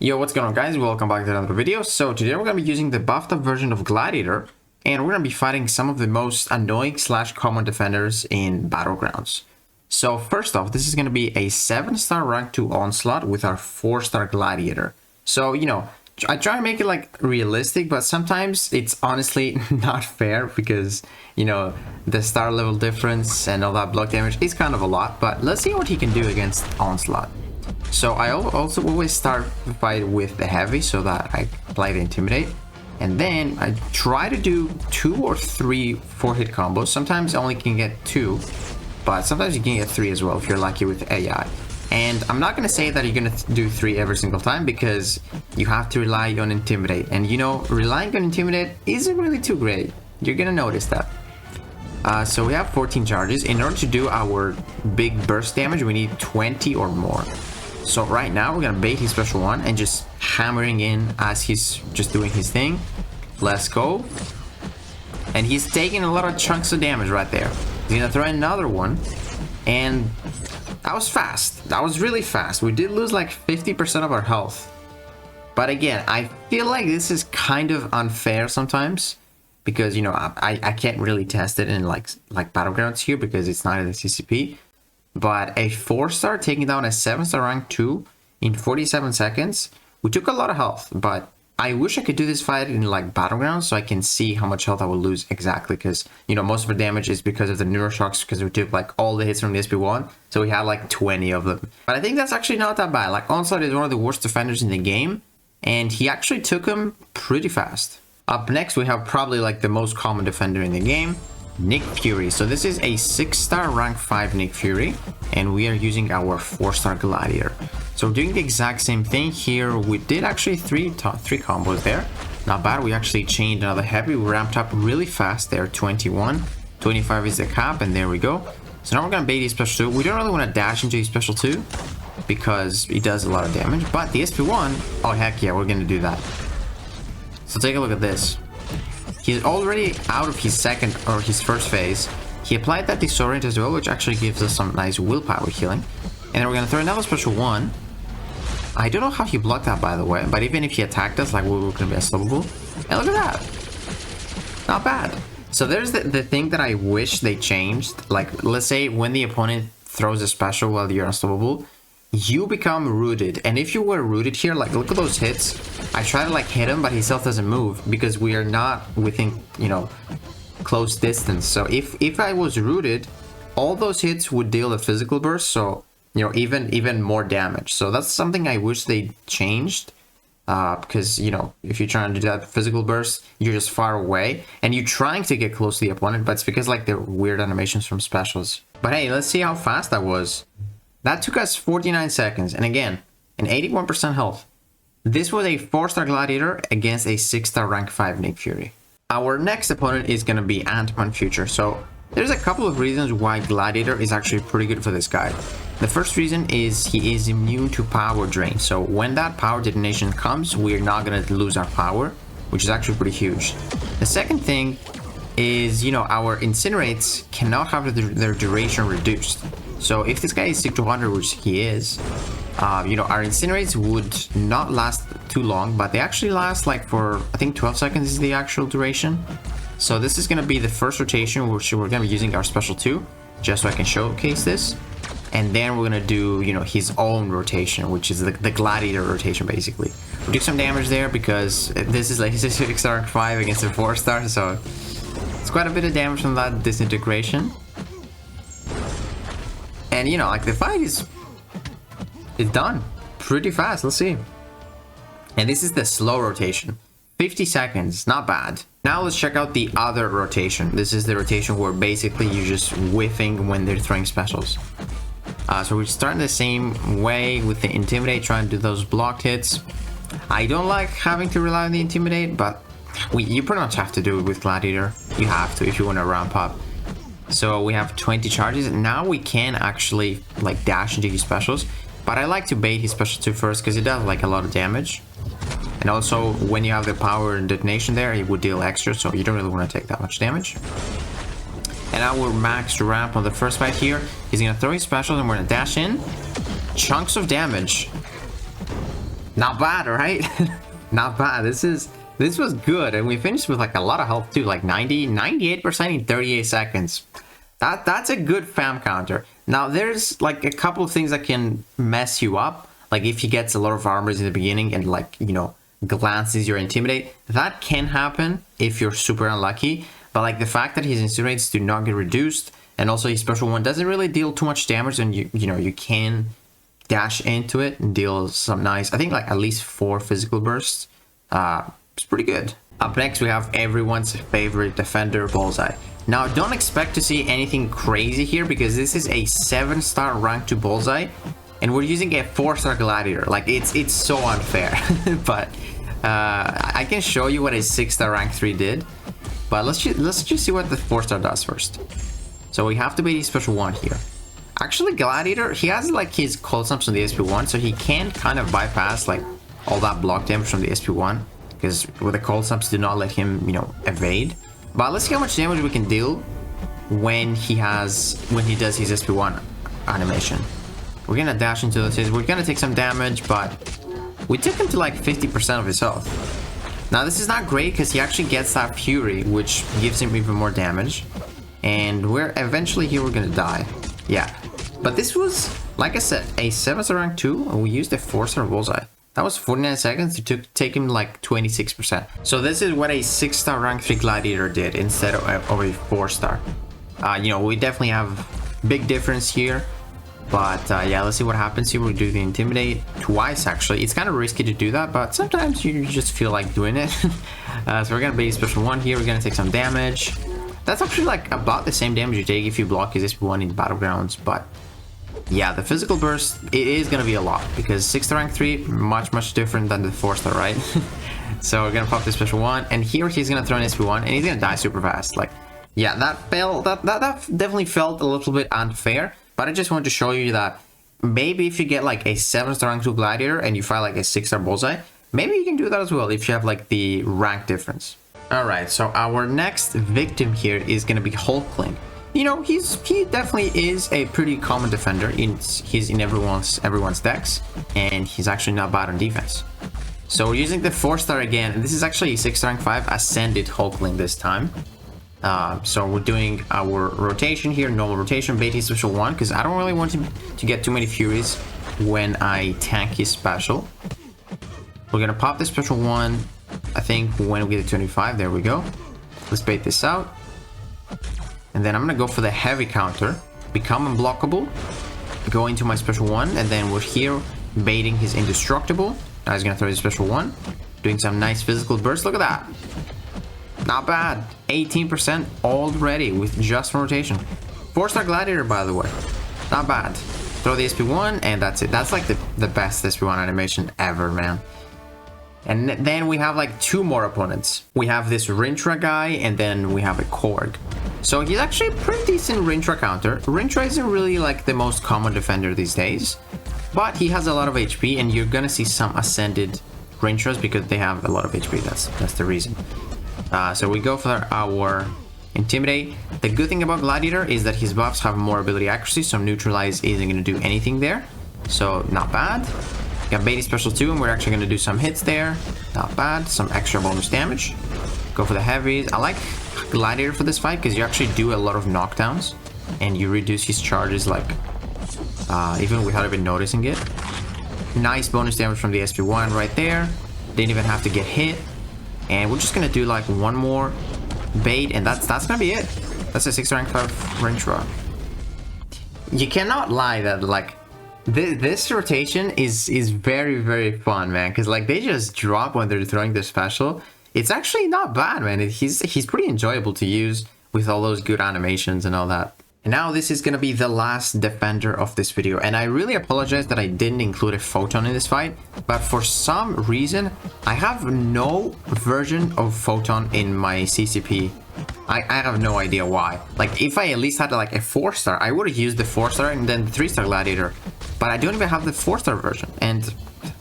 Yo, what's going on, guys? Welcome back to another video. So today we're going to be using the buffed up version of Gladiator, and we're going to be fighting some of the most annoying slash common defenders in Battlegrounds. So first off, this is going to be a 7-star rank 2 Onslaught with our 4-star Gladiator. So, I try to make it like realistic, but sometimes it's honestly not fair because, the star level difference and all that block damage is kind of a lot. But let's see what he can do against Onslaught. So I also always start the fight with the heavy so that I apply the intimidate, and then I try to do 2 or 3 4-hit combos. Sometimes I only can get 2, but sometimes you can get 3 as well if you're lucky with AI. And I'm not going to say that you're going to do 3 every single time because you have to rely on intimidate, and relying on intimidate isn't really too great. You're going to notice that. So we have 14 charges. In order to do our big burst damage, we need 20 or more. So right now we're gonna bait his special 1 and just hammering in as he's just doing his thing. Let's go. And he's taking a lot of chunks of damage right there. He's gonna throw another one, and that was fast. That was really fast. We did lose like 50% of our health. But again, I feel like this is kind of unfair sometimes because I can't really test it in like Battlegrounds here because it's not in the CCP. But a 4-star taking down a 7-star rank 2 in 47 seconds, we took a lot of health, but I wish I could do this fight in like Battlegrounds so I can see how much health I will lose exactly, because most of the damage is because of the neuroshocks, because we took like all the hits from the SP1, so we had like 20 of them. But I think that's actually not that bad. Like, Onslaught is one of the worst defenders in the game, and he actually took him pretty fast. Up next, we have probably like the most common defender in the game, Nick Fury. So this is a 6-star rank 5 Nick Fury, and we are using our 4-star Gladiator. So we're doing the exact same thing here. We did actually three combos there. Not bad. We actually chained another heavy. We ramped up really fast there. 21, 25 is the cap, and there we go. So now we're gonna bait his special 2. We don't really want to dash into his special 2 because he does a lot of damage, but the SP1, oh heck yeah, we're gonna do that. So take a look at this. He's already out of his second or his first phase. He applied that disorient as well, which actually gives us some nice willpower healing. And then we're gonna throw another special 1. I don't know how he blocked that, by the way, but even if he attacked us, like, we were gonna be unstoppable. And look at that. Not bad. So there's the thing that I wish they changed. Like, let's say when the opponent throws a special while you're unstoppable, you become rooted. And if you were rooted here, like, look at those hits. I try to like hit him, but his health doesn't move because we are not within close distance. So if I was rooted, all those hits would deal a physical burst, so even more damage. So that's something I wish they changed, because if you're trying to do that physical burst, you're just far away and you're trying to get close to the opponent, but it's because like they're weird animations from specials. But hey, let's see how fast that was. That took us 49 seconds, and again, an 81% health. This was a 4-star Gladiator against a 6-star rank 5 Nick Fury. Our next opponent is going to be Ant-Man Future. So there's a couple of reasons why Gladiator is actually pretty good for this guy. The first reason is he is immune to power drain. So when that power detonation comes, we're not going to lose our power, which is actually pretty huge. The second thing is, our incinerates cannot have their duration reduced. So if this guy is sick to 100, which he is, our incinerates would not last too long, but they actually last like for, I think 12 seconds is the actual duration. So this is going to be the first rotation, which we're going to be using our special 2, just so I can showcase this. And then we're going to do, his own rotation, which is the Gladiator rotation, basically. We do some damage there because this is like 6-star rank 5 against a 4-star, so it's quite a bit of damage from that disintegration. And like the fight is done pretty fast. Let's see. And this is the slow rotation, 50 seconds, not bad. Now let's check out the other rotation. This is the rotation where basically you're just whiffing when they're throwing specials. So we're starting the same way with the intimidate, trying to do those blocked hits. I don't like having to rely on the intimidate, but you pretty much have to do it with Gladiator. You have to if you want to ramp up. So we have 20 charges. Now we can actually like dash into his specials, but I like to bait his special 2 first because it does like a lot of damage. And also when you have the power and detonation there, it would deal extra, so you don't really want to take that much damage. And now we're max ramp on the first fight here. He's gonna throw his specials and we're gonna dash in. Chunks of damage. Not bad, right? Not bad. This was good, and we finished with like a lot of health too, like 98% in 38 seconds. That's a good fam counter. Now there's like a couple of things that can mess you up. Like if he gets a lot of armors in the beginning and like, you know, glances your intimidate, that can happen if you're super unlucky. But like the fact that his incinerates do not get reduced, and also his special one doesn't really deal too much damage, and you know you can dash into it and deal some nice, I think like at least 4 physical bursts. It's pretty good. Up next we have everyone's favorite defender, Bullseye. Now don't expect to see anything crazy here because this is a 7-star rank 2 Bullseye, and we're using a 4-star Gladiator. Like it's so unfair. But I can show you what a 6-star rank 3 did. But let's just see what the 4-star does first. So we have to beat his special 1 here. Actually, Gladiator, he has like his cold snaps on the SP1, so he can kind of bypass like all that block damage from the SP1, because with the cold snaps do not let him, you know, evade. But let's see how much damage we can deal when he does his SP1 animation. We're gonna dash into those. We're gonna take some damage, but we took him to like 50% of his health. Now this is not great because he actually gets that Fury, which gives him even more damage, and we're eventually here we're gonna die. Yeah, but this was, like I said, a 7-star rank 2, and we used a 4-star Bullseye. That was 49 seconds to take him like 26%. So this is what a 6-star rank 3 Gladiator did instead of a 4-star. You know, we definitely have big difference here. But yeah, let's see what happens here. We do the Intimidate twice, actually. It's kind of risky to do that, but sometimes you just feel like doing it. So we're going to bait special 1 here. We're going to take some damage. That's actually like about the same damage you take if you block his SP1 in Battlegrounds. But yeah, the physical burst, it is going to be a lot because 6-star rank 3, much different than the 4-star, right? So we're going to pop this special 1, and here he's going to throw an SP1, and he's going to die super fast. Like, yeah, that definitely felt a little bit unfair. But I just want to show you that maybe if you get like a 7-star rank 2 Gladiator and you fight like a 6-star Bullseye, maybe you can do that as well if you have like the rank difference. Alright, so our next victim here is going to be Hulkling. You know, he definitely is a pretty common defender. He's in everyone's decks, and he's actually not bad on defense. So we're using the 4-star again, and this is actually a 6-star rank 5 Ascended Hulkling this time. So we're doing our rotation here, normal rotation, bait his special 1, because I don't really want him to get too many Furies when I tank his special. We're gonna pop this special 1, I think when we get to 25, there we go. Let's bait this out. And then I'm gonna go for the heavy counter, become unblockable, go into my special 1, and then we're here baiting his indestructible. Now he's gonna throw his special 1, doing some nice physical burst. Look at that. Not bad. 18% already with just rotation. 4-star Gladiator, by the way. Not bad. Throw the SP1, and that's it. That's like the best SP1 animation ever, man. And then we have like 2 more opponents. We have this Rintra guy, and then we have a Korg. So he's actually a pretty decent Rintra counter. Rintra isn't really like the most common defender these days, but he has a lot of HP, and you're gonna see some Ascended Rintras because they have a lot of HP. That's the reason. So we go for our Intimidate. The good thing about Gladiator is that his buffs have more ability accuracy, so Neutralize isn't going to do anything there. So not bad. Got Baiting Special 2, and we're actually going to do some hits there. Not bad. Some extra bonus damage. Go for the heavies. I like Gladiator for this fight because you actually do a lot of knockdowns, and you reduce his charges like even without even noticing it. Nice bonus damage from the SP1 right there. Didn't even have to get hit. And we're just gonna do like 1 more bait, and that's gonna be it. That's a 6-star rank 5 Rintra. You cannot lie that like this rotation is very fun, man, because like they just drop when they're throwing their special. It's actually not bad, man. He's pretty enjoyable to use with all those good animations and all that. And now this is gonna be the last defender of this video, and I really apologize that I didn't include a Photon in this fight, but for some reason I have no version of Photon in my CCP. I have no idea why. Like if I at least had like a 4-star, I would have used the 4-star and then the 3-star Gladiator, but I don't even have the 4-star version. And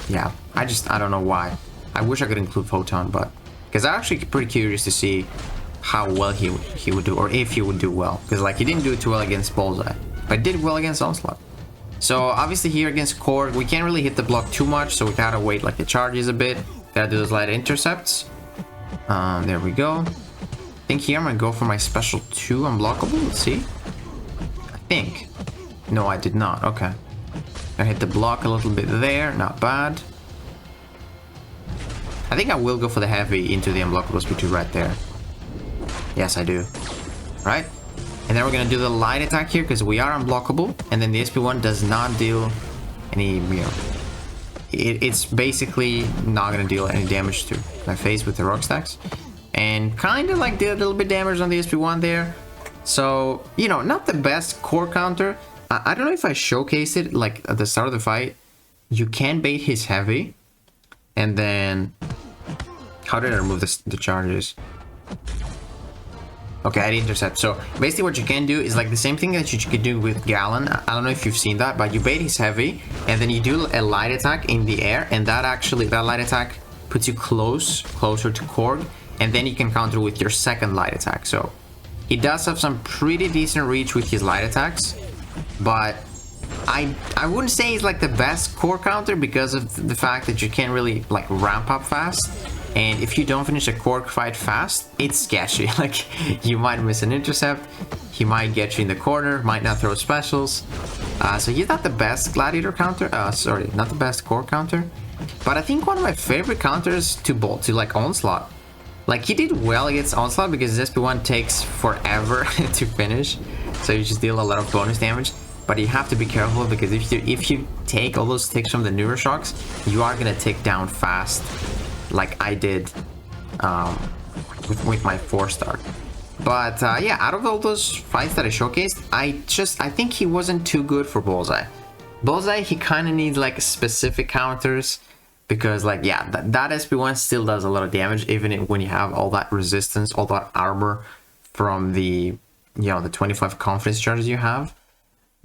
yeah, I don't know why. I wish I could include Photon, but because I'm actually pretty curious to see how well he would do, or if he would do well, because like he didn't do too well against Bullseye, but did well against Onslaught. So obviously here against Korg, we can't really hit the block too much, so we gotta wait like the charges a bit. Gotta do those light intercepts. There we go. I think here I'm gonna go for my special 2 unblockable. Let's see. I think. No, I did not. Okay. I hit the block a little bit there. Not bad. I think I will go for the heavy into the unblockable speed 2 right there. Yes, I do. Right? And then we're gonna do the light attack here because we are unblockable, and then the SP1 does not deal any, you know, it's basically not gonna deal any damage to my face with the rock stacks, and kind of like did a little bit damage on the SP1 there. So, you know, not the best core counter. I don't know if I showcased it like at the start of the fight. You can bait his heavy, and then how did I remove the charges? Okay, I intercept. So basically what you can do is like the same thing that you could do with Gallon. I don't know if you've seen that, but you bait his heavy and then you do a light attack in the air, and that light attack puts you closer to Korg, and then you can counter with your second light attack. So he does have some pretty decent reach with his light attacks, but I wouldn't say he's like the best core counter because of the fact that you can't really like ramp up fast. And if you don't finish a Korg fight fast, it's sketchy. Like, you might miss an intercept, he might get you in the corner, might not throw specials. So he's not the best Gladiator counter, sorry, not the best core counter. But I think one of my favorite counters to like Onslaught. Like, he did well against Onslaught because SP1 takes forever to finish. So you just deal a lot of bonus damage. But you have to be careful because if you take all those ticks from the Neuroshocks, you are gonna tick down fast, like I did with my 4-star. But yeah, out of all those fights that I showcased, I think he wasn't too good for Bullseye. Bullseye, he kind of needs like specific counters because, like, yeah, that SP1 still does a lot of damage even when you have all that resistance, all that armor from the, you know, the 25 confidence charges you have.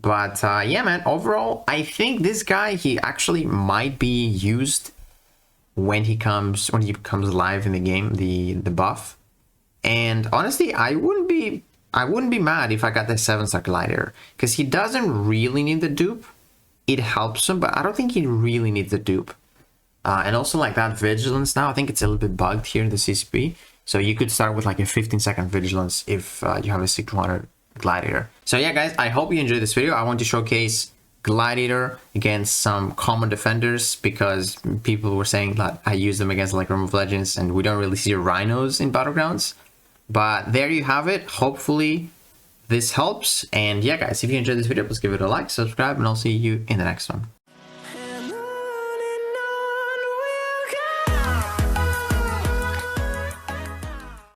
But yeah, man, overall, I think this guy, he actually might be used when he comes live in the game, the buff. And honestly, I wouldn't be mad if I got the 7-star Gladiator, because he doesn't really need the dupe. It helps him, but I don't think he really needs the dupe. And also, like, that vigilance now, I think it's a little bit bugged here in the CCP. So you could start with like a 15-second vigilance if you have a 600 Gladiator. So yeah, guys, I hope you enjoyed this video. I want to showcase Gladiator against some common defenders because people were saying that I use them against like Realm of Legends and we don't really see rhinos in Battlegrounds. But there you have it. Hopefully this helps. And yeah, guys, if you enjoyed this video, please give it a like, subscribe, and I'll see you in the next one.